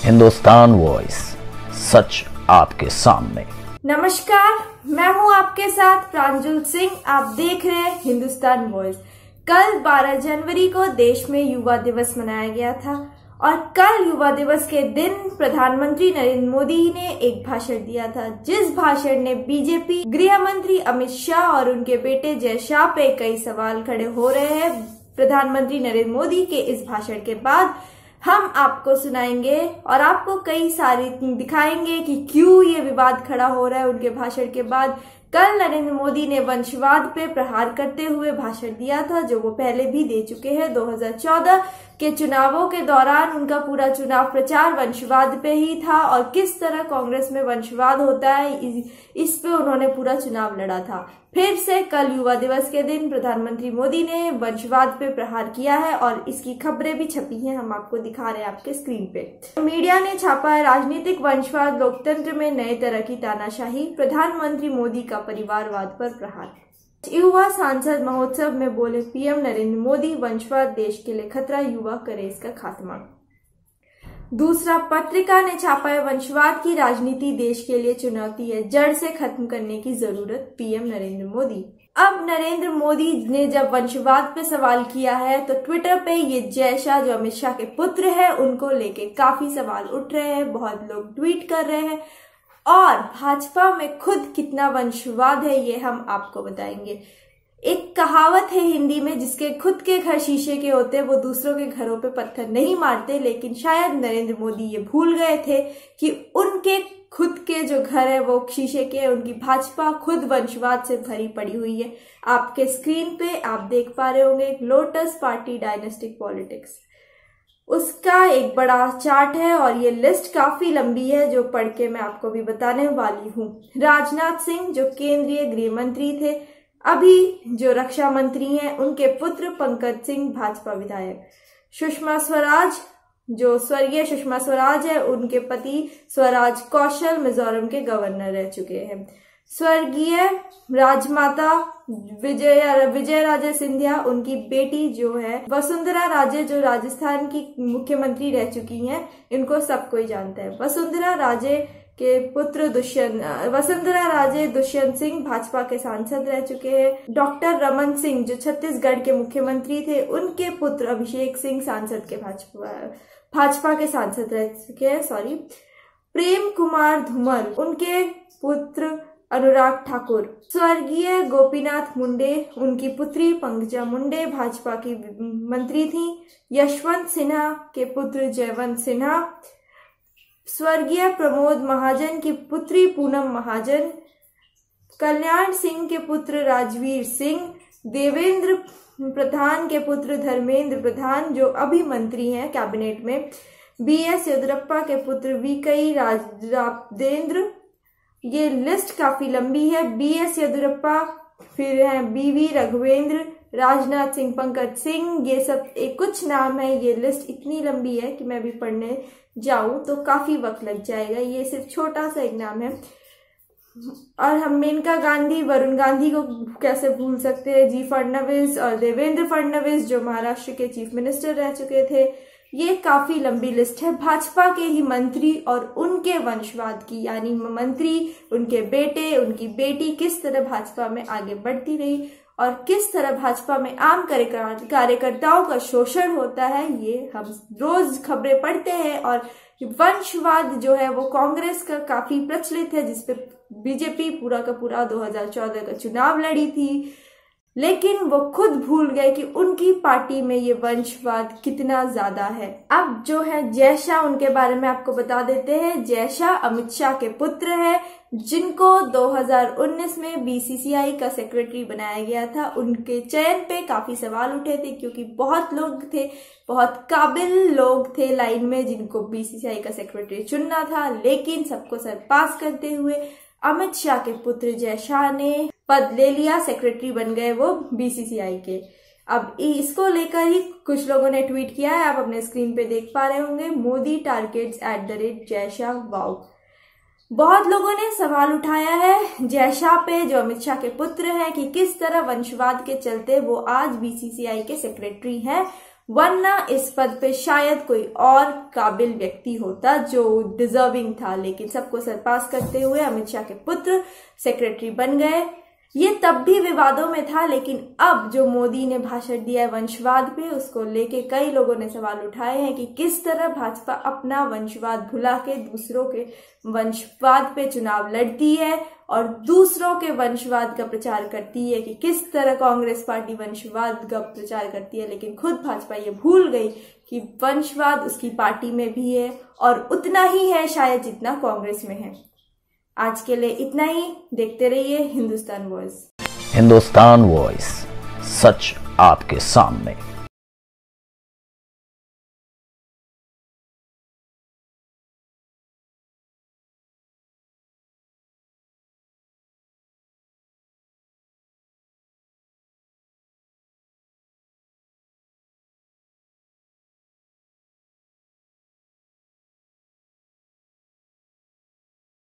Hindustan voice, सच आपके सामने। नमस्कार, मैं हूं आपके साथ प्रांजल सिंह। आप देख रहे हैं हिंदुस्तान वॉइस। कल 12 जनवरी को देश में युवा दिवस मनाया गया था और कल युवा दिवस के दिन प्रधानमंत्री नरेंद्र मोदी ने एक भाषण दिया था, जिस भाषण ने बीजेपी गृह मंत्री अमित शाह और उनके बेटे जय शाह पे कई सवाल खड़े हो रहे हैं। प्रधानमंत्री नरेंद्र मोदी के इस भाषण के बाद हम आपको सुनाएंगे और आपको कई सारी दिखाएंगे कि क्यों ये विवाद खड़ा हो रहा है उनके भाषण के बाद। कल नरेंद्र मोदी ने वंशवाद पे प्रहार करते हुए भाषण दिया था, जो वो पहले भी दे चुके हैं। 2014 के चुनावों के दौरान उनका पूरा चुनाव प्रचार वंशवाद पे ही था और किस तरह कांग्रेस में वंशवाद होता है इस पे उन्होंने पूरा चुनाव लड़ा था। फिर से कल युवा दिवस के दिन प्रधानमंत्री मोदी ने वंशवाद पे प्रहार किया है और इसकी खबरें भी छपी हैं, हम आपको दिखा रहे हैं आपके स्क्रीन पे। मीडिया ने छापा है राजनीतिक वंशवाद, लोकतंत्र में नए तरह की तानाशाही, प्रधानमंत्री मोदी का परिवारवाद पर प्रहार। युवा सांसद महोत्सव में बोले पीएम नरेंद्र मोदी, वंशवाद देश के लिए खतरा, युवा करे इसका खात्मा। दूसरा, पत्रिका ने छापा है वंशवाद की राजनीति देश के लिए चुनौती है, जड़ से खत्म करने की जरूरत, पीएम नरेंद्र मोदी। अब नरेंद्र मोदी ने जब वंशवाद पे सवाल किया है तो ट्विटर पे ये जय शाह जो अमित शाह के पुत्र है उनको लेके काफी सवाल उठ रहे हैं, बहुत लोग ट्वीट कर रहे हैं और भाजपा में खुद कितना वंशवाद है ये हम आपको बताएंगे। एक कहावत है हिंदी में, जिसके खुद के घर शीशे के होते वो दूसरों के घरों पे पत्थर नहीं मारते, लेकिन शायद नरेंद्र मोदी ये भूल गए थे कि उनके खुद के जो घर है वो शीशे के, उनकी भाजपा खुद वंशवाद से भरी पड़ी हुई है। आपके स्क्रीन पे आप देख पा रहे होंगे एक लोटस पार्टी डायनेस्टिक पॉलिटिक्स, उसका एक बड़ा चार्ट है और ये लिस्ट काफी लंबी है जो पढ़ के मैं आपको भी बताने वाली हूँ। राजनाथ सिंह जो केंद्रीय गृह मंत्री थे, अभी जो रक्षा मंत्री हैं, उनके पुत्र पंकज सिंह भाजपा विधायक। सुषमा स्वराज जो स्वर्गीय सुषमा स्वराज है, उनके पति स्वराज कौशल मिजोरम के गवर्नर रह चुके हैं। स्वर्गीय राजमाता विजय राजे सिंधिया, उनकी बेटी जो है वसुंधरा राजे, जो राजस्थान की मुख्यमंत्री रह चुकी हैं, इनको सब कोई जानता है। वसुंधरा राजे दुष्यंत सिंह भाजपा के सांसद रह चुके हैं। डॉक्टर रमन सिंह जो छत्तीसगढ़ के मुख्यमंत्री थे, उनके पुत्र अभिषेक सिंह सांसद के भाजपा के सांसद रह चुके हैं। प्रेम कुमार धूमल, उनके पुत्र अनुराग ठाकुर। स्वर्गीय गोपीनाथ मुंडे, उनकी पुत्री पंकजा मुंडे भाजपा की मंत्री थी। यशवंत सिन्हा के पुत्र जयवंत सिन्हा। स्वर्गीय प्रमोद महाजन की पुत्री पूनम महाजन। कल्याण सिंह के पुत्र राजवीर सिंह। देवेंद्र प्रधान के पुत्र धर्मेंद्र प्रधान, जो अभी मंत्री हैं कैबिनेट में। बीएस येदियुरप्पा के पुत्र वीकई राजेंद्र। ये लिस्ट काफी लंबी है। बीएस येदियुरप्पा, फिर है बीवी रघुवेंद्र, राजनाथ सिंह, पंकज सिंह, ये सब कुछ नाम है। ये लिस्ट इतनी लंबी है कि मैं भी पढ़ने जाऊं तो काफी वक्त लग जाएगा। ये सिर्फ छोटा सा एक नाम है। और हम मेनका गांधी, वरुण गांधी को कैसे भूल सकते हैं। जी फडणवीस और देवेंद्र फडणवीस जो महाराष्ट्र के चीफ मिनिस्टर रह चुके थे। ये काफी लंबी लिस्ट है भाजपा के ही मंत्री और उनके वंशवाद की, यानी मंत्री, उनके बेटे, उनकी बेटी किस तरह भाजपा में आगे बढ़ती रही और किस तरह भाजपा में आम कार्यकर्ताओं का शोषण होता है, ये हम रोज खबरें पढ़ते हैं। और वंशवाद जो है वो कांग्रेस का काफी प्रचलित है, जिसपे बीजेपी पूरा का पूरा 2014 का चुनाव लड़ी थी, लेकिन वो खुद भूल गए कि उनकी पार्टी में ये वंशवाद कितना ज्यादा है। अब जो है जय शाह, उनके बारे में आपको बता देते हैं। जय शाह अमित शाह के पुत्र हैं, जिनको 2019 में बीसीसीआई का सेक्रेटरी बनाया गया था। उनके चयन पे काफी सवाल उठे थे क्योंकि बहुत लोग थे, बहुत काबिल लोग थे लाइन में जिनको बीसीसीआई का सेक्रेटरी चुनना था, लेकिन सबको सरपास करते हुए अमित शाह के पुत्र जय शाह ने पद ले लिया, सेक्रेटरी बन गए वो बीसीसीआई के। अब इसको लेकर ही कुछ लोगों ने ट्वीट किया है, आप अपने स्क्रीन पे देख पा रहे होंगे। Modi targets @Jay Shah, wow. बहुत लोगों ने सवाल उठाया है जय शाह पे, जो अमित शाह के पुत्र हैं, कि किस तरह वंशवाद के चलते वो आज बीसीसीआई के सेक्रेटरी हैं वरना इस पद पे शायद कोई और काबिल व्यक्ति होता जो डिजर्विंग था, लेकिन सबको सरपास करते हुए अमित शाह के पुत्र सेक्रेटरी बन गए। ये तब भी विवादों में था, लेकिन अब जो मोदी ने भाषण दिया है वंशवाद पे, उसको लेके कई लोगों ने सवाल उठाए हैं कि किस तरह भाजपा अपना वंशवाद भुला के दूसरों के वंशवाद पे चुनाव लड़ती है और दूसरों के वंशवाद का प्रचार करती है, कि किस तरह कांग्रेस पार्टी वंशवाद का प्रचार करती है, लेकिन खुद भाजपा ये भूल गई कि वंशवाद उसकी पार्टी में भी है और उतना ही है शायद जितना कांग्रेस में है। आज के लिए इतना ही। देखते रहिए हिंदुस्तान वॉइस। हिंदुस्तान वॉइस, सच आपके सामने।